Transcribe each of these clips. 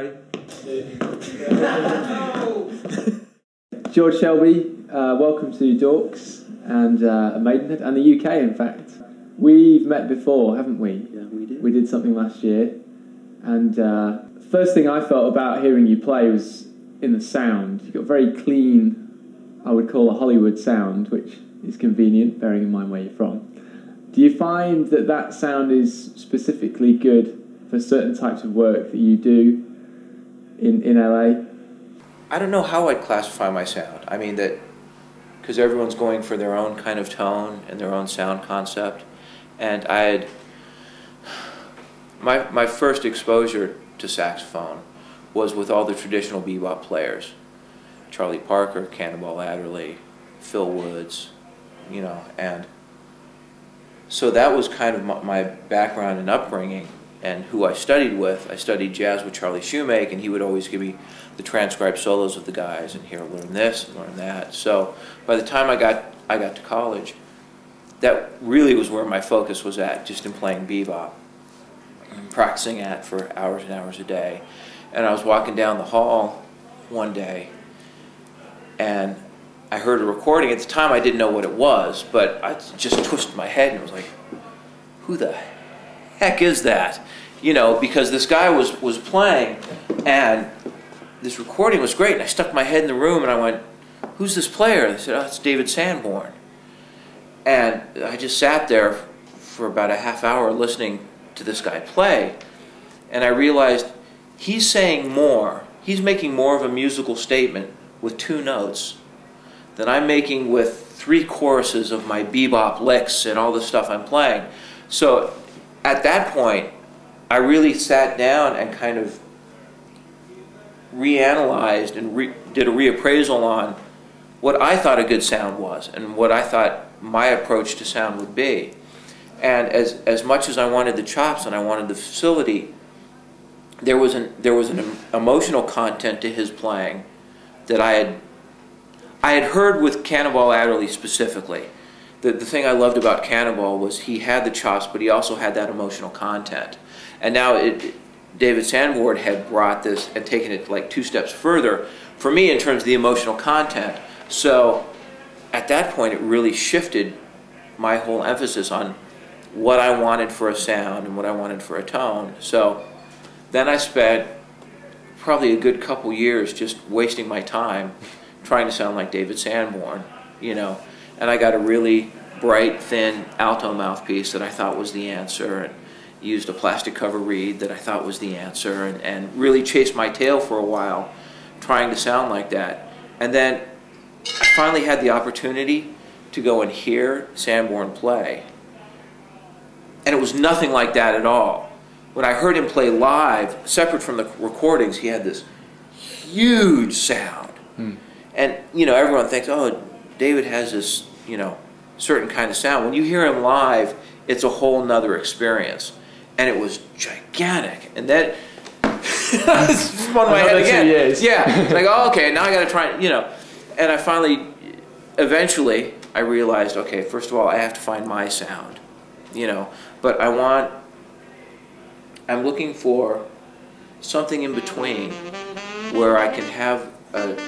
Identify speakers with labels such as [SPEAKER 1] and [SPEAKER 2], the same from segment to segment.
[SPEAKER 1] way. George Shelby, welcome to Dawkes and Maidenhead, and the UK in fact. We've met before, haven't we?
[SPEAKER 2] Yeah, we did.
[SPEAKER 1] We did something last year, and first thing I felt about hearing you play was in the sound. You've got very clean, I would call a Hollywood sound, which is convenient, bearing in mind where you're from. Do you find that that sound is specifically good for certain types of work that you do in LA?
[SPEAKER 2] I don't know how I'd classify my sound. I mean, that because everyone's going for their own kind of tone and their own sound concept, and I had my first exposure to saxophone was with all the traditional bebop players, Charlie Parker, Cannonball Adderley, Phil Woods, you know, and so that was kind of my background and upbringing. And who I studied with, I studied jazz with Charlie Shoemake, and he would always give me the transcribed solos of the guys, and here, learn this and learn that. So by the time I got to college, that really was where my focus was at, just in playing bebop, practicing at for hours and hours a day. And I was walking down the hall one day, and I heard a recording. At the time, I didn't know what it was, but I just twisted my head and was like, who the heck is that? You know, because this guy was playing, and this recording was great, and I stuck my head in the room and I went, who's this player? They said, oh, it's David Sanborn. And I just sat there for about a half hour listening to this guy play, and I realized he's saying more, he's making more of a musical statement with 2 notes than I'm making with 3 choruses of my bebop licks and all the stuff I'm playing. So at that point, I really sat down and kind of reanalyzed and did a reappraisal on what I thought a good sound was and what I thought my approach to sound would be. And as much as I wanted the chops and I wanted the facility, there was an emotional content to his playing that I had heard with Cannonball Adderley specifically. The thing I loved about Cannonball was he had the chops, but he also had that emotional content. And now David Sanborn had brought this and taken it like 2 steps further for me in terms of the emotional content. So at that point, it really shifted my whole emphasis on what I wanted for a sound and what I wanted for a tone. So then I spent probably a good couple years just wasting my time trying to sound like David Sanborn, you know. And I got a really bright, thin alto mouthpiece that I thought was the answer, and used a plastic cover reed that I thought was the answer, and really chased my tail for a while trying to sound like that. And then I finally had the opportunity to go and hear Sanborn play, and it was nothing like that at all. When I heard him play live, separate from the recordings, he had this huge sound. And, you know, everyone thinks, oh, David has this, you know, certain kind of sound. When you hear him live, it's a whole nother experience. And it was gigantic. And that spun my head again. Yeah. It's like, oh, okay, now I got to try, you know. And I finally, eventually, I realized, okay, first of all, I have to find my sound, you know. But I'm looking for something in between where I can have an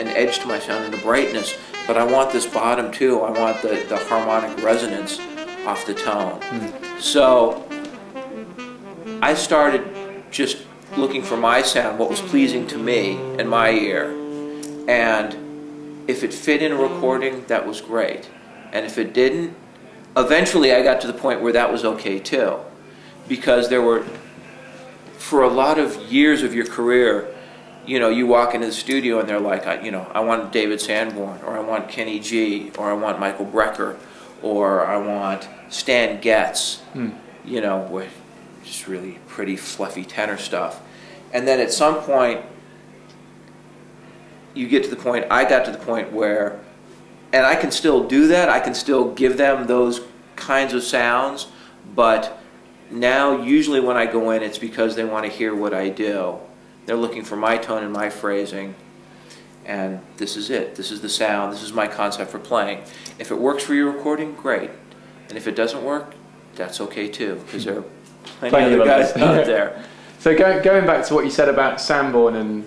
[SPEAKER 2] edge to my sound and a brightness, but I want this bottom too. I want the harmonic resonance off the tone. So I started just looking for my sound, what was pleasing to me and my ear. And if it fit in a recording, that was great. And if it didn't, eventually I got to the point where that was okay too. Because there were, for a lot of years of your career, you know, you walk into the studio and they're like, you know, I want David Sanborn, or I want Kenny G, or I want Michael Brecker, or I want Stan Getz, you know, with just really pretty fluffy tenor stuff. And then at some point, you get to the point, I got to the point where, and I can still do that, I can still give them those kinds of sounds, but now usually when I go in, it's because they want to hear what I do. They're looking for my tone and my phrasing, and this is it. This is the sound. This is my concept for playing. If it works for your recording, great. And if it doesn't work, that's okay too, because there are plenty of other guys out there.
[SPEAKER 1] So going back to what you said about Sanborn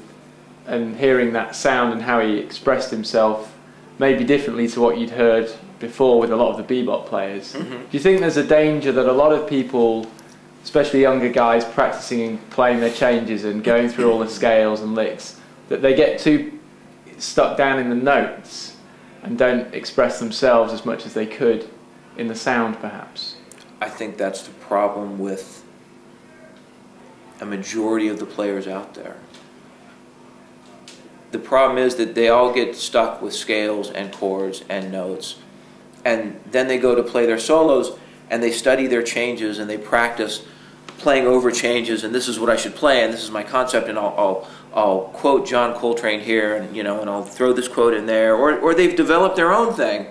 [SPEAKER 1] and hearing that sound and how he expressed himself maybe differently to what you'd heard before with a lot of the bebop players, do you think there's a danger that a lot of people, especially younger guys practicing and playing their changes and going through all the scales and licks, that they get too stuck down in the notes and don't express themselves as much as they could in the sound perhaps?
[SPEAKER 2] I think that's the problem with a majority of the players out there. The problem is that they all get stuck with scales and chords and notes, and then they go to play their solos and they study their changes and they practice playing over changes, and this is what I should play and this is my concept, and I'll quote John Coltrane here, and and I'll throw this quote in there, or they've developed their own thing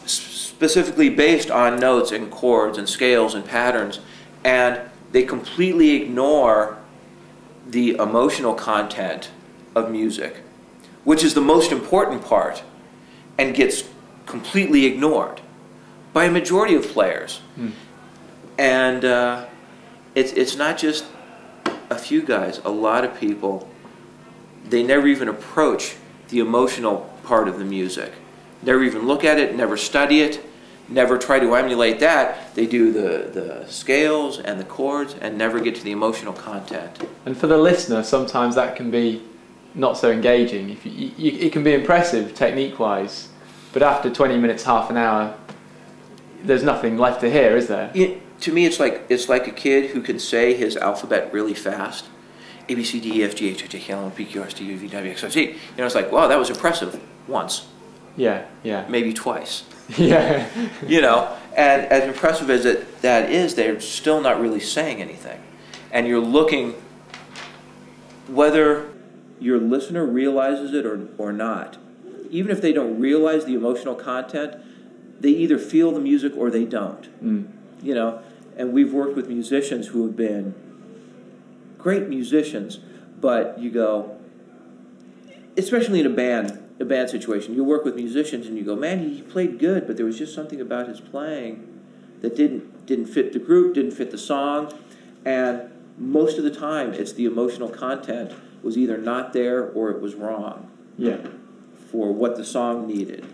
[SPEAKER 2] specifically based on notes and chords and scales and patterns, and they completely ignore the emotional content of music, which is the most important part, and gets completely ignored by a majority of players. And it's not just a few guys. A lot of people, they never even approach the emotional part of the music. Never even look at it, never study it, never try to emulate that. They do the scales and the chords and never get to the emotional content.
[SPEAKER 1] And for the listener, sometimes that can be not so engaging. It can be impressive technique-wise, but after 20 minutes, half an hour, there's nothing left to hear, is there?
[SPEAKER 2] To me, it's like a kid who can say his alphabet really fast. A, B, C, D, E, F, G, H, I, J, K, L, M, N, P, Q, R, S, T, U, V, W, X, Y, Z. It's like, wow, that was impressive once.
[SPEAKER 1] Yeah.
[SPEAKER 2] Maybe twice.
[SPEAKER 1] Yeah.
[SPEAKER 2] And as impressive as that is, they're still not really saying anything. And you're looking, whether your listener realizes it or not, even if they don't realize the emotional content, they either feel the music or they don't. And we've worked with musicians who have been great musicians, but you go, especially in a band situation, you work with musicians and you go, man, he played good, but there was just something about his playing that didn't fit the group, didn't fit the song, and most of the time it's the emotional content was either not there or it was wrong.
[SPEAKER 1] Yeah.
[SPEAKER 2] For what the song needed.